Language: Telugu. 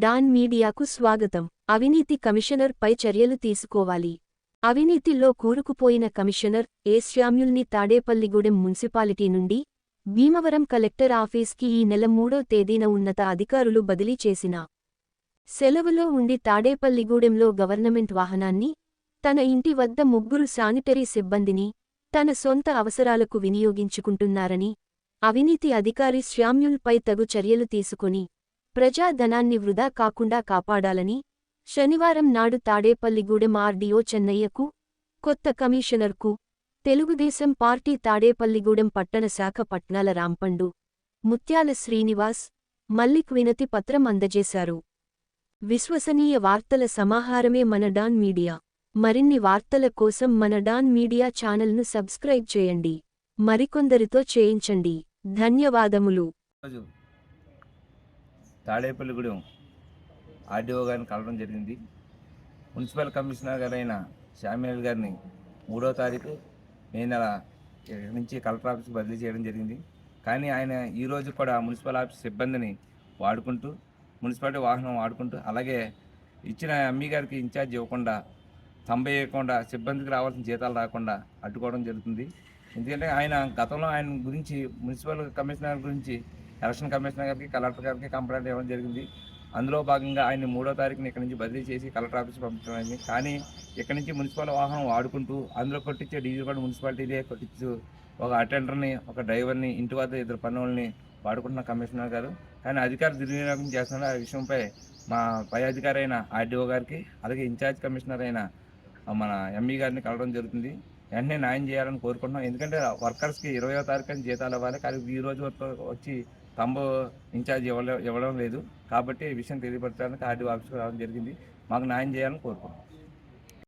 డాన్ మీడియాకు స్వాగతం. అవినీతి కమిషనర్ పై చర్యలు తీసుకోవాలి. అవినీతిలో కూరుకుపోయిన కమిషనర్ ఏ. శ్యామ్యూల్ని తాడేపల్లిగూడెం మున్సిపాలిటీ నుండి భీమవరం కలెక్టర్ ఆఫీస్కి ఈ నెల 3వ తేదీన ఉన్నత అధికారులు బదిలీ చేసిన సెలవులో ఉండి తాడేపల్లిగూడెంలో గవర్నమెంట్ వాహనాన్ని, తన ఇంటి వద్ద 3 శానిటరీ సిబ్బందిని తన సొంత అవసరాలకు వినియోగించుకుంటున్నారని, అవినీతి అధికారి శ్యామ్యూల్పై తగు చర్యలు తీసుకొని ప్రజాధనాన్ని వృధా కాకుండా కాపాడాలని శనివారం నాడు తాడేపల్లిగూడెం ఆర్డీఓ చెన్నయ్యకు, కొత్త కమిషనర్కు తెలుగుదేశం పార్టీ తాడేపల్లిగూడెం పట్టణ శాఖ పట్నాల రాంపండు, ముత్యాల శ్రీనివాస్, మల్లిక్ వినతి పత్రం అందజేశారు. విశ్వసనీయ వార్తల సమాహారమే మన డాన్ మీడియా. మరిన్ని వార్తల కోసం మన డాన్ మీడియా ఛానల్ను సబ్స్క్రైబ్ చేయండి. మరికొందరితో చేయించండి. ధన్యవాదములు. తాడేపల్లిగూడెం ఆర్డీఓ గారిని కలవడం జరిగింది. మున్సిపల్ కమిషనర్ గారైన శ్యామ్యూల్ గారిని 3వ తారీఖు మే నెల నుంచి కలెక్టర్ ఆఫీస్కి బదిలీ చేయడం జరిగింది. కానీ ఆయన ఈరోజు కూడా మున్సిపల్ ఆఫీస్ సిబ్బందిని వాడుకుంటూ, మున్సిపాలిటీ వాహనం వాడుకుంటూ, అలాగే ఇచ్చిన ఎంఈ గారికి ఇన్ఛార్జ్ ఇవ్వకుండా, వేయకుండా, సిబ్బందికి రావాల్సిన జీతాలు రాకుండా అడ్డుకోవడం జరుగుతుంది. ఎందుకంటే ఆయన గతంలో ఆయన గురించి, మున్సిపల్ కమిషనర్ గురించి ఎలక్షన్ కమిషనర్ గారికి, కలెక్టర్ గారికి కంప్లైంట్ ఇవ్వడం జరిగింది. అందులో భాగంగా ఆయన 3వ తారీఖున ఇక్కడి నుంచి బదిలీ చేసి కలెక్టర్ ఆఫీస్కి పంపించడం అయింది. కానీ ఇక్కడి నుంచి మున్సిపల్ వాహనం వాడుకుంటూ, అందులో కొట్టించే డీజిల్ కూడా మున్సిపాలిటీదే కొట్టించు, ఒక అటెండర్ని, ఒక డ్రైవర్ని, ఇంటి వద్ద 2 పనులని వాడుకుంటున్న కమిషనర్ గారు. కానీ అధికారులు దుర్వినియోగం చేస్తున్నారు. ఆ విషయంపై మా పై అధికారి అయిన ఆర్డీఓ గారికి, అలాగే ఇన్ఛార్జ్ కమిషనర్ అయిన మన ఎంఈ గారిని కలవడం జరుగుతుంది. వెంటనే న్యాయం చేయాలని కోరుకుంటున్నాం. ఎందుకంటే వర్కర్స్కి 20వ తారీఖున జీతాలు ఇవ్వాలి, కానీ ఈ రోజు వరకు వచ్చి ఇన్ఛార్జ్ ఇవ్వడం లేదు. కాబట్టి ఈ విషయం తెలియపరచడానికి ఆర్డీఓ ఆఫీస్కి రావడం జరిగింది. మాకు న్యాయం చేయాలని కోరుకుంటున్నాం.